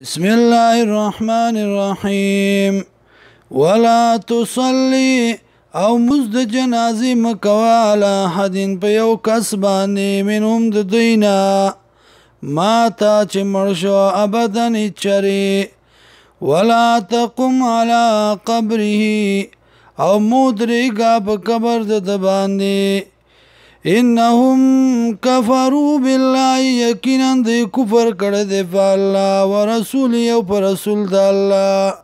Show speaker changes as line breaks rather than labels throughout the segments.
بسم الله الرحمن الرحيم ولا تصلي او مزد جنازي مکوا على حد په یو کس باندې منهم د دوینا ما تا چې مرشو ابدا چری ولا تقم على قبره او مودريگا په قبر د باندې انهم كفروا بالله یقینا د کفر کړه د الله ورسول او پر رسول د الله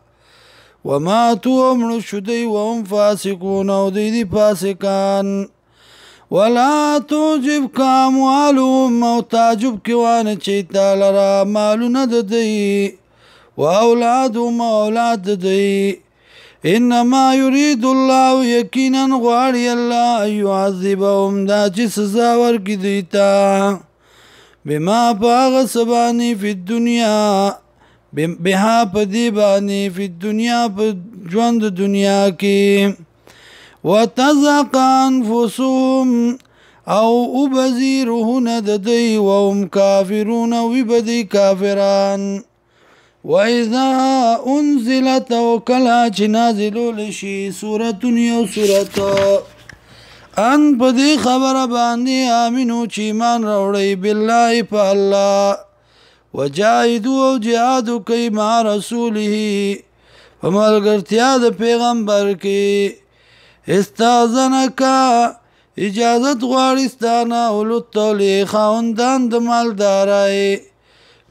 وما تومن شدي وهم فاسقون او دي فاسقان ولا توجبك اموالهم او تعجب كوان چي تعالی مالونه د دی واولادهم اولاد دی انما يريد الله يقينا غواړي الله يعذبهم دا چې سزا ورکړي دیتا بما باغ سباني في الدنيا بها پدی بانی فی الدنیا په ژوند دنیا کې وتزق انفسهم او وبزيرهن ددی وهم کافرون وبدی کافران واذا انزلت وكلا نازل لشي سوره یو سوره ان پدی خبر باندې امنو چې ایمان راوړی بالله په الله وجاهدوا جهاد کوي مع رسوله وملګرتیا د پیغمبر کې استاذنک اجازت غواړي ستانه ولتلی خاوندان د مالدارای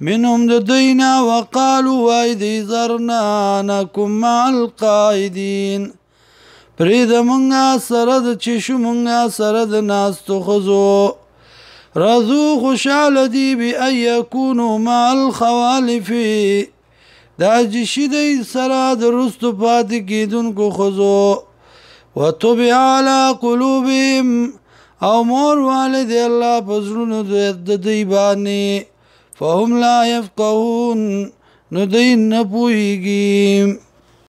منهم د دینا وقالوا وایدی زرنا نکم مع القائدین پرید منگا سرد چشو منگا سرد ناستو خزو رضو خوشحال دی بی ان یکونو مع الخوالف دا جشی دی سرا درستو پاتی کیدون کو خزو و طبع علی قلوبهم او مور والد اللہ پزرون دی بانی فهم لا يفقهون ندین نپوئیگیم